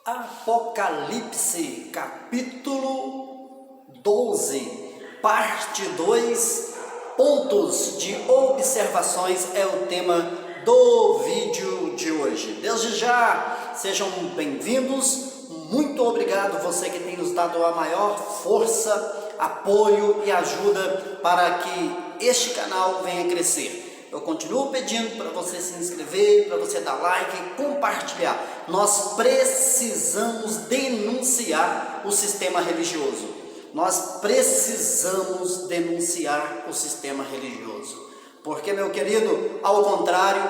Apocalipse, capítulo 12, parte 2, pontos de observações é o tema do vídeo de hoje. Desde já, sejam bem-vindos, muito obrigado você que tem nos dado a maior força, apoio e ajuda para que este canal venha crescer. Eu continuo pedindo para você se inscrever, para você dar like e compartilhar. Nós precisamos denunciar o sistema religioso. Nós precisamos denunciar o sistema religioso. Porque, meu querido, ao contrário,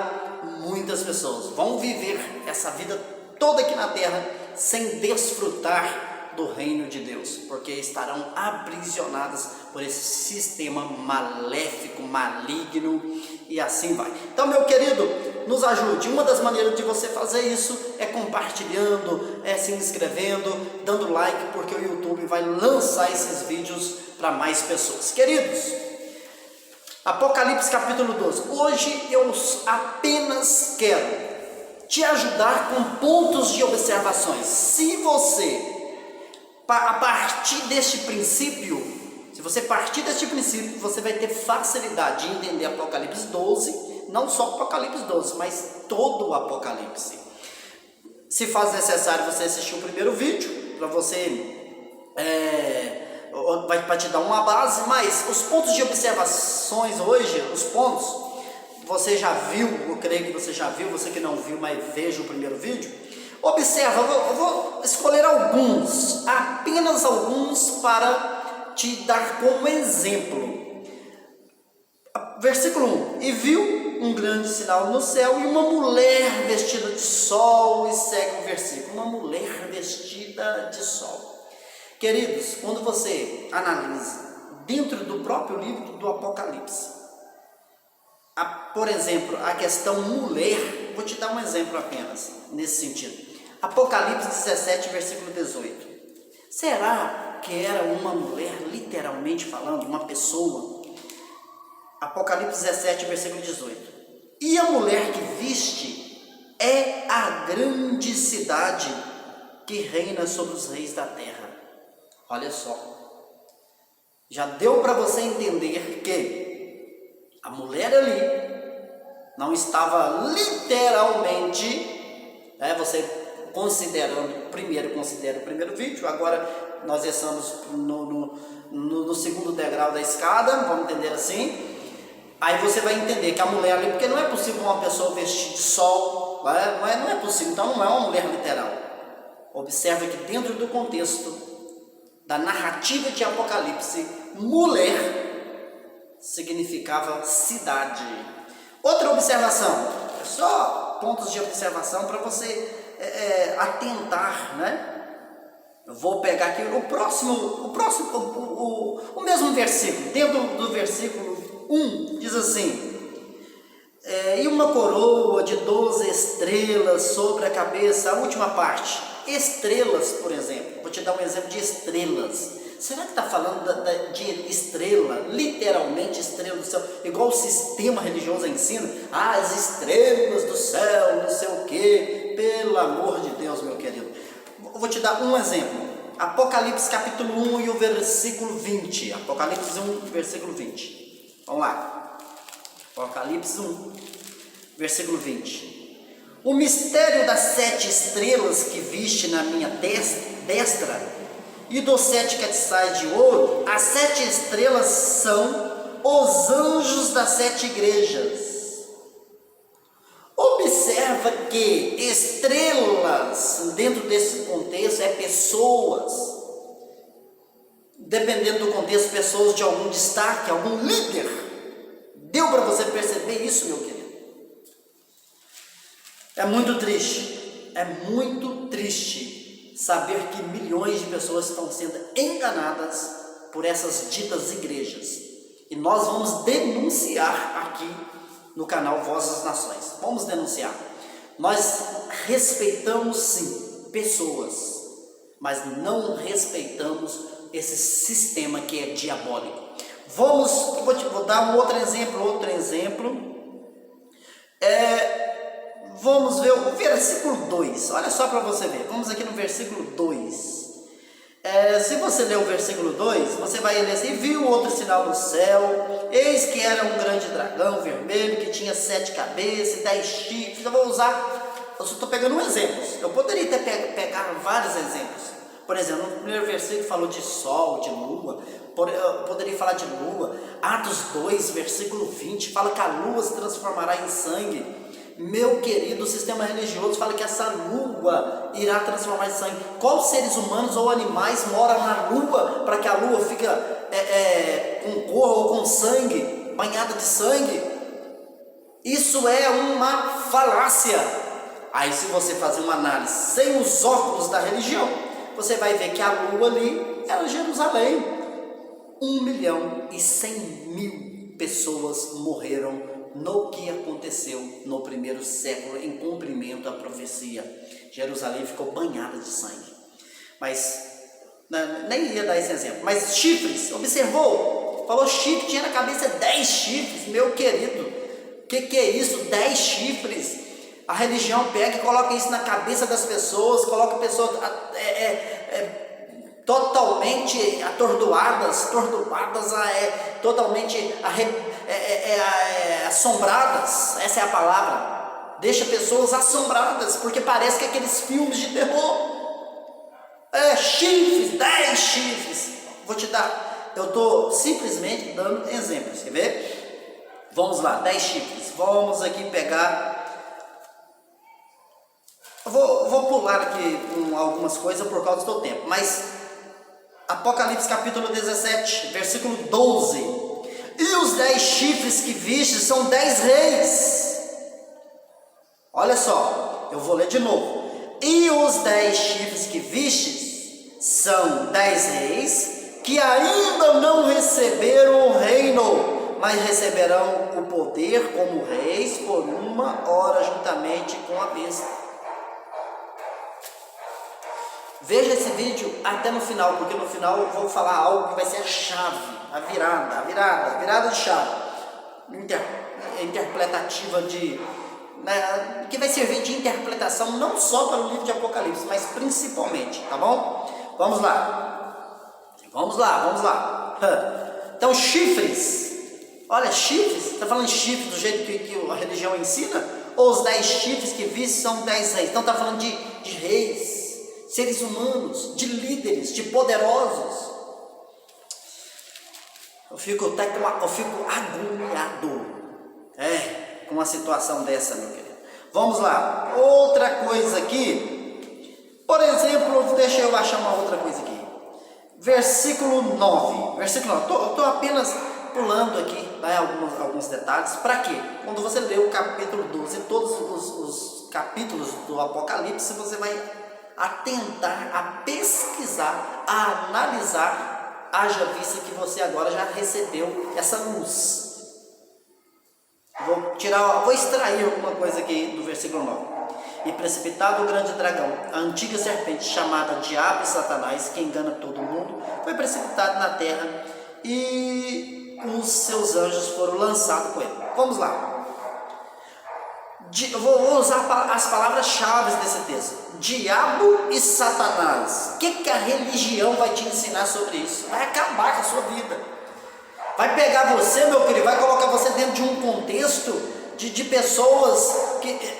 muitas pessoas vão viver essa vida toda aqui na terra sem desfrutar do reino de Deus, porque estarão aprisionadas por esse sistema maléfico, maligno e assim vai. Então, meu querido, nos ajude. Uma das maneiras de você fazer isso é compartilhando, se inscrevendo, dando like, porque o YouTube vai lançar esses vídeos para mais pessoas. Queridos, Apocalipse capítulo 12. Hoje eu apenas quero te ajudar com pontos de observações. Se você a partir deste princípio, você vai ter facilidade de entender Apocalipse 12, não só Apocalipse 12, mas todo o Apocalipse. Se faz necessário você assistir o primeiro vídeo, para você, vai te dar uma base, mas os pontos de observações hoje, você já viu, eu creio que você já viu, você que não viu, mas veja o primeiro vídeo. Observa, eu vou escolher alguns, apenas alguns para te dar como exemplo. Versículo 1: E viu um grande sinal no céu e uma mulher vestida de sol, e segue o versículo, uma mulher vestida de sol. Queridos, quando você analisa dentro do próprio livro do Apocalipse, por exemplo, a questão mulher, vou te dar um exemplo apenas nesse sentido. Apocalipse 17, versículo 18. Será que era uma mulher, literalmente falando, uma pessoa? Apocalipse 17, versículo 18. E a mulher que viste é a grande cidade que reina sobre os reis da terra. Olha só. Já deu para você entender que a mulher ali não estava literalmente, você considera o primeiro vídeo, agora nós estamos no segundo degrau da escada, vamos entender assim. Aí você vai entender que a mulher ali, porque não é possível uma pessoa vestir de sol, não é possível, então não é uma mulher literal. Observe que dentro do contexto da narrativa de Apocalipse, mulher significava cidade. Outra observação, só pontos de observação para você atentar, Eu vou pegar aqui o mesmo versículo. Dentro do versículo 1 diz assim: e uma coroa de 12 estrelas sobre a cabeça. A última parte, estrelas, por exemplo. Vou te dar um exemplo de estrelas. Será que está falando de estrela, literalmente estrela do céu, igual o sistema religioso ensina? As estrelas do céu, não sei o que. Pelo amor de Deus, meu querido. Vou te dar um exemplo. Apocalipse capítulo 1 e o versículo 20. Apocalipse 1, versículo 20. Vamos lá. Apocalipse 1, versículo 20. O mistério das 7 estrelas que viste na minha destra e dos 7 quetzais de ouro. As 7 estrelas são os anjos das 7 igrejas. Observa que estrelas, dentro desse contexto, é pessoas. Dependendo do contexto, pessoas de algum destaque, algum líder. Deu para você perceber isso, meu querido? É muito triste saber que milhões de pessoas estão sendo enganadas por essas ditas igrejas. E nós vamos denunciar aqui no canal Voz das Nações. Vamos denunciar. Nós respeitamos sim pessoas, mas não respeitamos esse sistema que é diabólico. Vou dar um outro exemplo. vamos ver o versículo 2. Olha só para você ver. Vamos aqui no versículo 2. Se você ler o versículo 2, você vai ler assim: viu outro sinal no céu, eis que era um grande dragão vermelho, que tinha 7 cabeças e 10 chifres. Eu estou pegando um exemplo. Eu poderia pegar vários exemplos. Por exemplo, no primeiro versículo falou de sol, de lua. Eu poderia falar de lua. Atos 2, versículo 20, fala que a lua se transformará em sangue. Meu querido, o sistema religioso fala que essa lua irá transformar em sangue. Quais seres humanos ou animais moram na lua para que a lua fique com cor ou com sangue, banhada de sangue? Isso é uma falácia. Aí, se você fazer uma análise sem os óculos da religião, você vai ver que a lua ali era Jerusalém. 1.100.000 pessoas morreram no que aconteceu no primeiro século, em cumprimento à profecia. Jerusalém ficou banhada de sangue. Mas, nem ia dar esse exemplo. Mas chifres, observou? Falou chifre, tinha na cabeça 10 chifres, meu querido. Que é isso? 10 chifres? A religião pega e coloca isso na cabeça das pessoas, coloca pessoas totalmente atordoadas, totalmente assombradas. Essa é a palavra. Deixa pessoas assombradas, porque parece que aqueles filmes de terror. Chifres, 10 chifres. Eu estou simplesmente dando exemplos, quer ver? Vamos lá, 10 chifres. Vamos aqui pegar. Eu vou pular aqui algumas coisas por causa do tempo, mas Apocalipse capítulo 17, versículo 12. E os 10 chifres que viste são 10 reis. Olha só, eu vou ler de novo. E os 10 chifres que viste são 10 reis que ainda não receberam o reino, mas receberão o poder como reis por 1 hora juntamente com a besta. Veja esse vídeo até no final, porque no final eu vou falar algo que vai ser a chave, a virada de chave, interpretativa que vai servir de interpretação não só para o livro de Apocalipse, mas principalmente, tá bom? Vamos lá. Então, chifres. Olha, chifres, está falando de chifres do jeito que a religião ensina? Ou os 10 chifres que viste são 10 reis? Então está falando de reis, seres humanos, de líderes, de poderosos. Eu fico agoniado com uma situação dessa, meu querido. Vamos lá, outra coisa aqui. Por exemplo, deixa eu achar uma outra coisa aqui. Versículo 9. Estou apenas pulando aqui, alguns detalhes. Para quê? Quando você lê o capítulo 12, todos os capítulos do Apocalipse, você vai atentar, a pesquisar, a analisar, haja vista que você agora já recebeu essa luz. Vou extrair alguma coisa aqui do versículo 9. E precipitado o grande dragão, a antiga serpente chamada Diabo e Satanás, que engana todo mundo, foi precipitado na terra e os seus anjos foram lançados com ele. Vamos lá. Vou usar as palavras-chave desse texto: diabo e Satanás. O que a religião vai te ensinar sobre isso? Vai acabar com a sua vida. Vai pegar você, meu querido, vai colocar você dentro de um contexto de pessoas que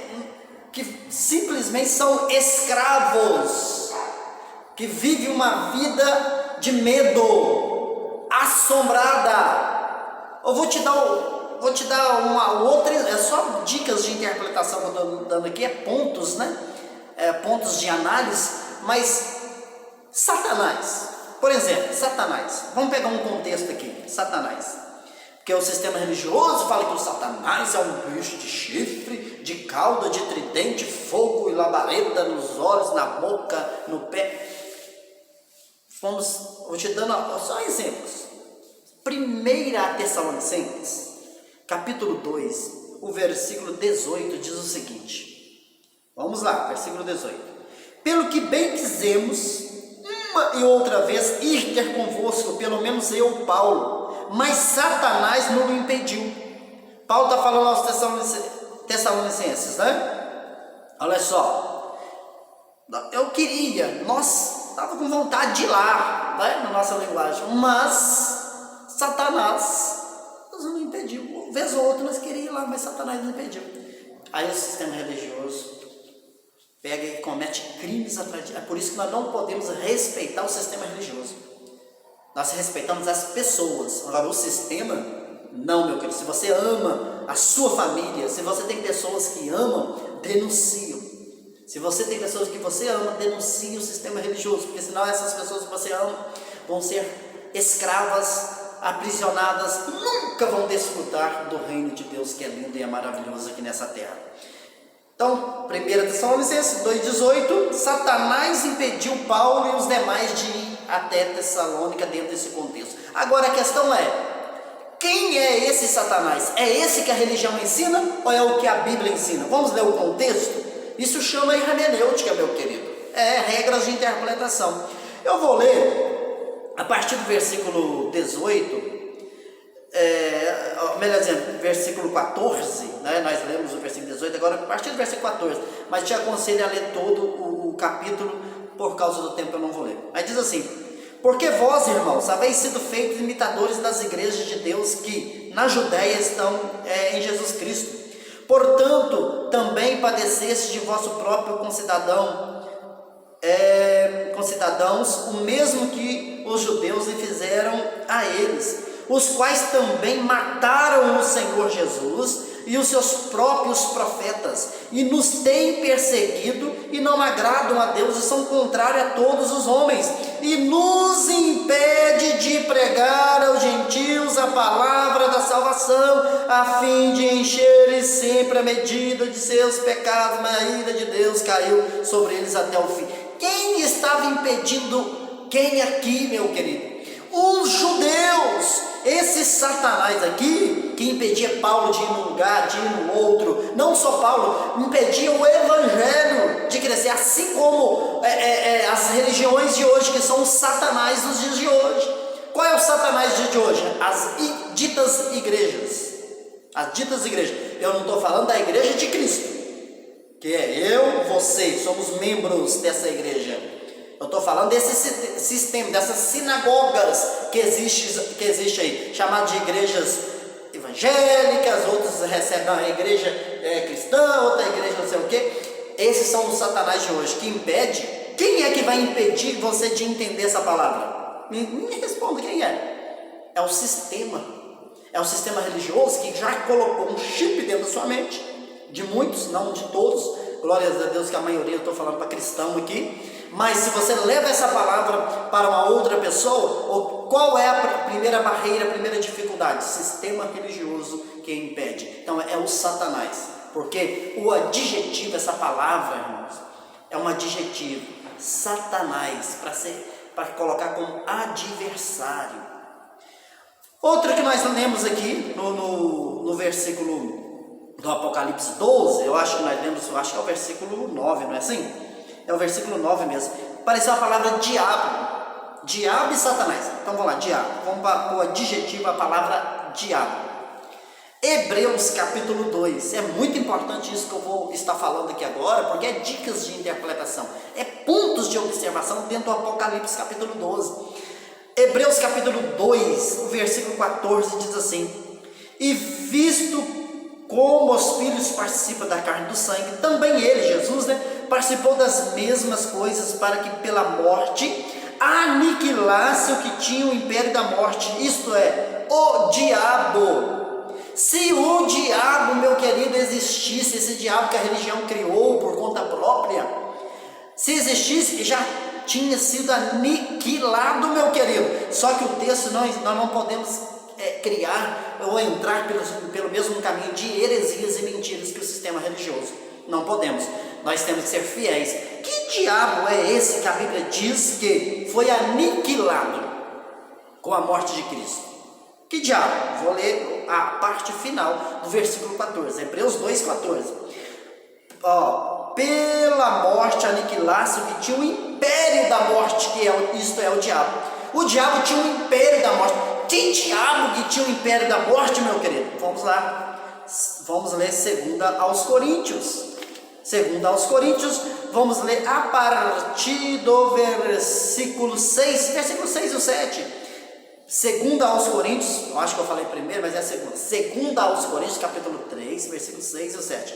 simplesmente são escravos, que vivem uma vida de medo, assombrada. Eu vou te dar uma outra, só dicas de interpretação que eu estou dando aqui, pontos, né? Pontos de análise, mas Satanás, por exemplo, vamos pegar um contexto aqui, Satanás, porque o sistema religioso fala que o Satanás é um bicho de chifre, de cauda, de tridente, fogo e labareda nos olhos, na boca, no pé. Vou te dando só exemplos. 1 Tessalonicenses capítulo 2, o versículo 18 diz o seguinte. Vamos lá, versículo 18. Pelo que bem quisemos uma e outra vez ir ter convosco, pelo menos eu, Paulo, mas Satanás não o impediu. Paulo está falando aos Tessalonicenses, né? Olha só, eu queria, nós estava com vontade de ir lá, né, na nossa linguagem, mas Satanás nos não impediu. Vez ou outra nós queríamos ir lá, mas Satanás nos impediu. Aí o sistema religioso pega e comete crimes atrás de... É por isso que nós não podemos respeitar o sistema religioso. Nós respeitamos as pessoas. Agora, o sistema, não, meu querido. Se você ama a sua família, se você tem pessoas que amam, denunciam. Se você tem pessoas que você ama, denuncie o sistema religioso, porque senão essas pessoas que você ama vão ser escravas, aprisionadas, nunca vão desfrutar do reino de Deus, que é lindo e é maravilhoso aqui nessa terra. Então, 1 Tessalonicenses 2,18, Satanás impediu Paulo e os demais de ir até Tessalônica dentro desse contexto. Agora a questão é, quem é esse Satanás? É esse que a religião ensina ou é o que a Bíblia ensina? Vamos ler o contexto? Isso chama hermenêutica, meu querido. É regras de interpretação. Eu vou ler a partir do versículo 18, melhor dizendo, versículo 14, né? Nós lemos o versículo 18, agora a partir do versículo 14, mas te aconselho a ler todo o capítulo, por causa do tempo eu não vou ler. Aí diz assim: porque vós, irmãos, haveis sido feitos imitadores das igrejas de Deus que na Judéia estão em Jesus Cristo. Portanto, também padeceste de vosso próprio concidadãos o mesmo que os judeus lhe fizeram a eles, os quais também mataram o Senhor Jesus e os seus próprios profetas, e nos têm perseguido, e não agradam a Deus, e são contrários a todos os homens, e nos impede de pregar aos gentios a palavra da salvação, a fim de encherem sempre a medida de seus pecados, mas a ira de Deus caiu sobre eles até o fim. Quem estava impedindo quem aqui, meu querido? Os judeus. Esse Satanás aqui, que impedia Paulo de ir num lugar, de ir no outro, não só Paulo, impedia o evangelho de crescer, assim como as religiões de hoje, que são os Satanás dos dias de hoje. Qual é o Satanás dos dias de hoje? As ditas igrejas. As ditas igrejas. Eu não estou falando da igreja de Cristo, que é eu, você, somos membros dessa igreja. Eu estou falando desse sistema, dessas sinagogas que existe aí, chamadas de igrejas evangélicas, outros recebem a igreja cristã, outra igreja não sei o que. Esses são os Satanás de hoje, que impede. Quem é que vai impedir você de entender essa palavra? Me responda, quem é? É o sistema. É o sistema religioso que já colocou um chip dentro da sua mente, de muitos, não de todos. Glórias a Deus que a maioria, eu estou falando para cristão aqui. Mas se você leva essa palavra para uma outra pessoa, qual é a primeira barreira, a primeira dificuldade? Sistema religioso que impede. Então é o Satanás, porque o adjetivo, essa palavra, irmãos, é um adjetivo, Satanás, para colocar como adversário. Outra que nós lemos aqui no versículo do Apocalipse 12, eu acho que nós lemos, acho que é o versículo 9, não é assim? É o versículo 9 mesmo. Apareceu a palavra diabo. Diabo e Satanás. Então vamos lá, diabo. Vamos para o adjetivo, a palavra diabo. Hebreus capítulo 2. É muito importante isso que eu vou estar falando aqui agora, porque é dicas de interpretação. É pontos de observação dentro do Apocalipse capítulo 12. Hebreus capítulo 2, o versículo 14 diz assim: e visto como os filhos participam da carne e do sangue, também ele, Jesus, participou das mesmas coisas, para que pela morte aniquilasse o que tinha o império da morte, isto é, o diabo. Se o diabo, meu querido, existisse, esse diabo que a religião criou por conta própria, se existisse, já tinha sido aniquilado, meu querido. Só que o texto, nós não podemos criar ou entrar pelo mesmo caminho de heresias e mentiras que o sistema religioso. Não podemos. Nós temos que ser fiéis. Que diabo é esse que a Bíblia diz que foi aniquilado com a morte de Cristo? Que diabo? Vou ler a parte final do versículo 14, Hebreus 2,14. Pela morte aniquilasse o que tinha o império da morte, isto é o diabo. O diabo tinha um império da morte. Que diabo que tinha o império da morte, meu querido? Vamos lá. Vamos ler 2 aos Coríntios. Segundo aos Coríntios, vamos ler a partir do versículo 6 e o 7. Segundo aos Coríntios, eu acho que eu falei primeiro, mas é segundo. Segundo aos Coríntios, capítulo 3, versículo 6 e o 7.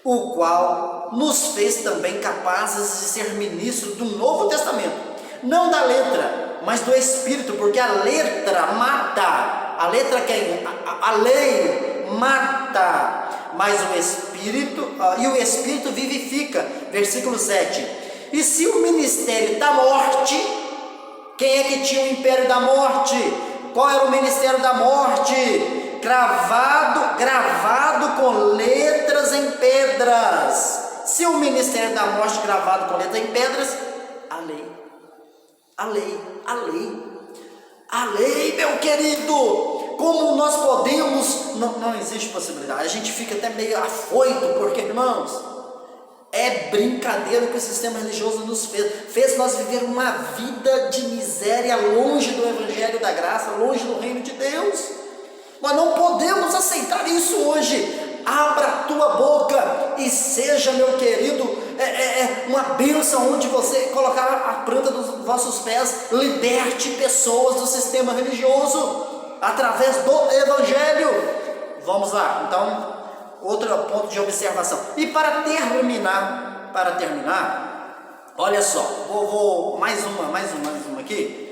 O qual nos fez também capazes de ser ministros do Novo Testamento, não da letra, mas do Espírito, porque a letra mata, a letra quem? A lei mata, mas o Espírito, e o Espírito vivifica, versículo 7. E se o ministério da morte, quem é que tinha o império da morte? Qual era o ministério da morte? Gravado com letras em pedras. Se o ministério da morte gravado com letras em pedras, a lei, meu querido, como nós podemos, não existe possibilidade, a gente fica até meio afoito, porque, irmãos, é brincadeira que o sistema religioso nos fez nós viver uma vida de miséria, longe do evangelho da graça, longe do reino de Deus. Nós não podemos aceitar isso hoje. Abra a tua boca e seja, meu querido, uma bênção onde você colocar a planta dos vossos pés. Liberte pessoas do sistema religioso através do evangelho. Vamos lá, então, outro ponto de observação. E para terminar, olha só, vou mais uma aqui.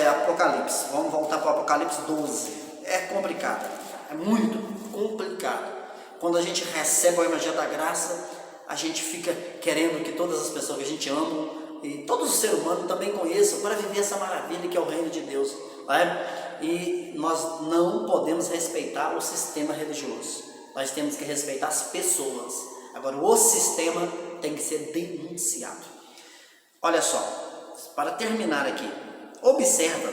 Apocalipse, vamos voltar para o Apocalipse 12. É complicado, é muito complicado. Quando a gente recebe o evangelho da graça, a gente fica querendo que todas as pessoas que a gente ama e todos os seres humanos também conheçam, para viver essa maravilha que é o reino de Deus, né? E nós não podemos respeitar o sistema religioso, nós temos que respeitar as pessoas. Agora, o sistema tem que ser denunciado. Olha só, para terminar aqui, observa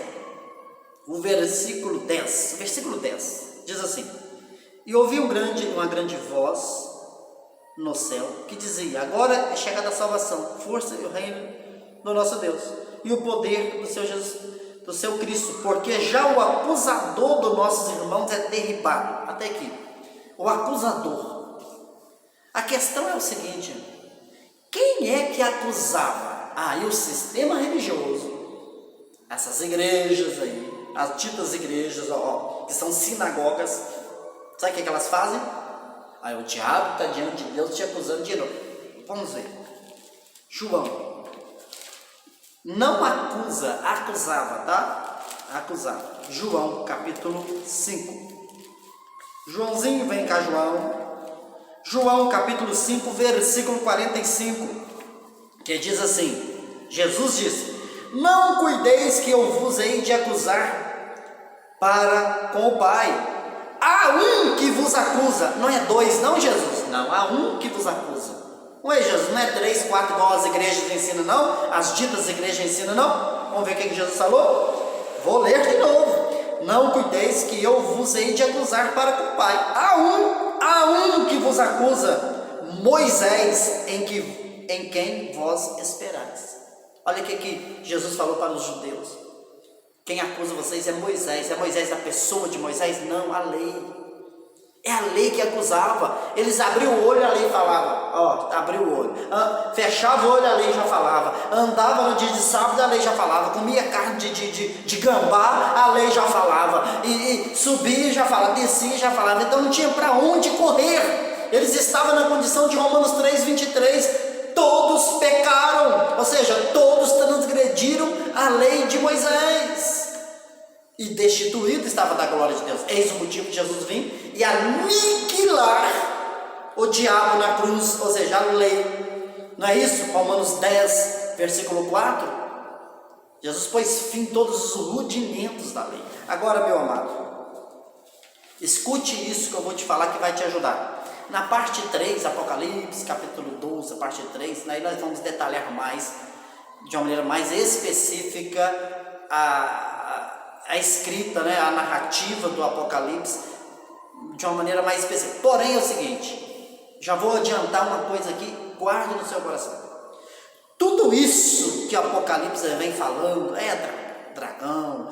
o versículo 10. Versículo 10 diz assim: e ouvi uma grande voz no céu que dizia: agora é chegada a salvação, força e o reino do nosso Deus e o poder do seu Cristo, porque já o acusador dos nossos irmãos é derribado. Até aqui, o acusador. A questão é o seguinte: quem é que acusava? E o sistema religioso, essas igrejas aí, as ditas igrejas, que são sinagogas. Sabe o que elas fazem? O diabo está diante de Deus te acusando de novo. Vamos ver. João não acusava, tá? Acusava. João capítulo 5. Joãozinho, vem cá, João capítulo 5, versículo 45, que diz assim: Jesus disse: não cuideis que eu vos hei de acusar para com o Pai. Há um que vos acusa. Não é dois, não, Jesus? Não, há um que vos acusa. Ué, Jesus, não é 3, 4 igual as igrejas ensinam, não? As ditas igrejas ensinam, não? Vamos ver o que Jesus falou? Vou ler de novo. Não cuideis que eu vos hei de acusar para com o Pai. Há um que vos acusa, Moisés, em quem vós esperais. Olha o que Jesus falou para os judeus. Quem acusa vocês é Moisés. É Moisés a pessoa de Moisés? Não, a lei. É a lei que acusava. Eles abriam o olho, a lei falava. Abriu o olho. Fechava o olho, a lei já falava. Andava no dia de sábado, a lei já falava. Comia carne de gambá, a lei já falava. E subia, já falava. Descia, já falava. Então não tinha para onde correr. Eles estavam na condição de Romanos 3, 23. Todos pecaram, ou seja, todos transgrediram a lei de Moisés e destituído estava da glória de Deus. Eis o motivo de Jesus vir e aniquilar o diabo na cruz, ou seja, a lei. Não é isso? Romanos 10, versículo 4. Jesus pôs fim a todos os rudimentos da lei. Agora, meu amado, escute isso que eu vou te falar, que vai te ajudar. Na parte 3, Apocalipse, capítulo 12, parte 3, aí nós vamos detalhar mais, de uma maneira mais específica, a escrita, né, a narrativa do Apocalipse, de uma maneira mais específica. Porém é o seguinte, já vou adiantar uma coisa aqui, guarde no seu coração. Tudo isso que o Apocalipse vem falando, dragão, dragão,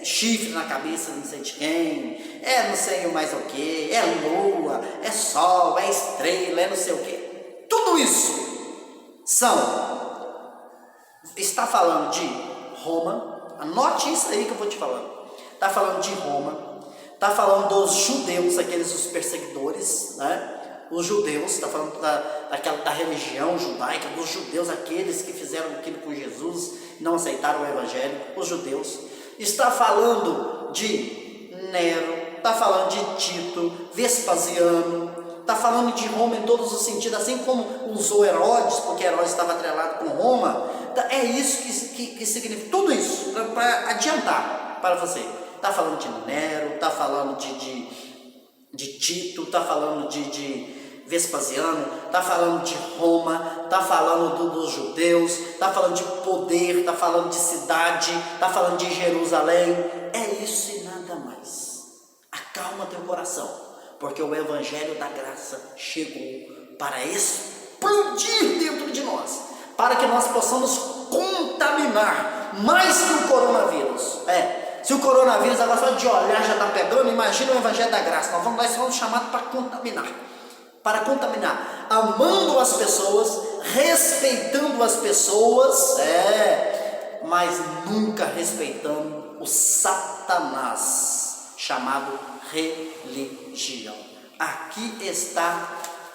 chifre na cabeça não sei de quem, não sei mais o que, é lua, é sol, é estrela, é não sei o que. Tudo isso está falando de Roma. Anote isso aí que eu vou te falando. Está falando de Roma, está falando dos judeus, aqueles os perseguidores, né? Os judeus, está falando da religião judaica, dos judeus, aqueles que fizeram aquilo com Jesus, não aceitaram o evangelho, os judeus. Está falando de Nero, está falando de Tito, Vespasiano, está falando de Roma em todos os sentidos, assim como usou Herodes, porque Herodes estava atrelado com Roma. É isso que significa, tudo isso, para adiantar para você. Está falando de Nero, está falando de Tito, está falando de Vespasiano, está falando de Roma, está falando dos judeus, está falando de poder, está falando de cidade, está falando de Jerusalém. É isso e nada mais. Acalma teu coração, porque o evangelho da graça chegou para explodir dentro de nós, para que nós possamos contaminar mais que o coronavírus. Se o coronavírus agora só de olhar já está pegando, imagina o evangelho da graça. Nós somos chamados para contaminar, amando as pessoas, respeitando as pessoas, mas nunca respeitando o Satanás, chamado religião. Aqui está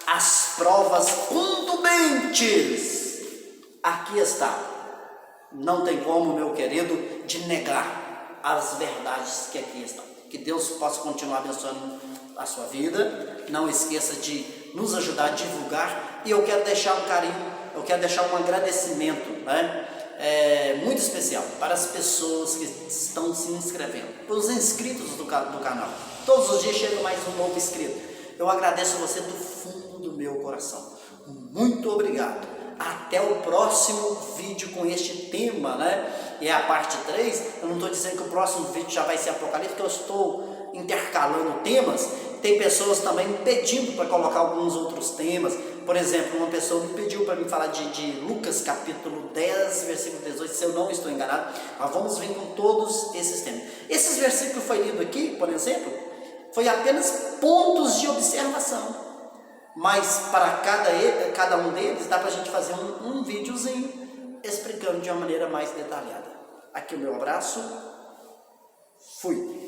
as provas contundentes. Aqui está. Não tem como, meu querido, de negar as verdades que aqui estão. Que Deus possa continuar abençoando a sua vida. Não esqueça de nos ajudar a divulgar. E eu quero deixar um carinho, eu quero deixar um agradecimento, muito especial para as pessoas que estão se inscrevendo, para os inscritos do canal. Todos os dias chega mais um novo inscrito. Eu agradeço você do fundo do meu coração. Muito obrigado. Até o próximo vídeo com este tema, E a parte 3, eu não estou dizendo que o próximo vídeo já vai ser Apocalipse, porque eu estou intercalando temas. Tem pessoas também me pedindo para colocar alguns outros temas. Por exemplo, uma pessoa me pediu para mim falar de Lucas capítulo 10, versículo 18, se eu não estou enganado. Nós vamos vir com todos esses temas. Esses versículos foi lido aqui, por exemplo, foi apenas pontos de observação. Mas para cada um deles dá para a gente fazer um videozinho explicando de uma maneira mais detalhada. Aqui o meu abraço. Fui.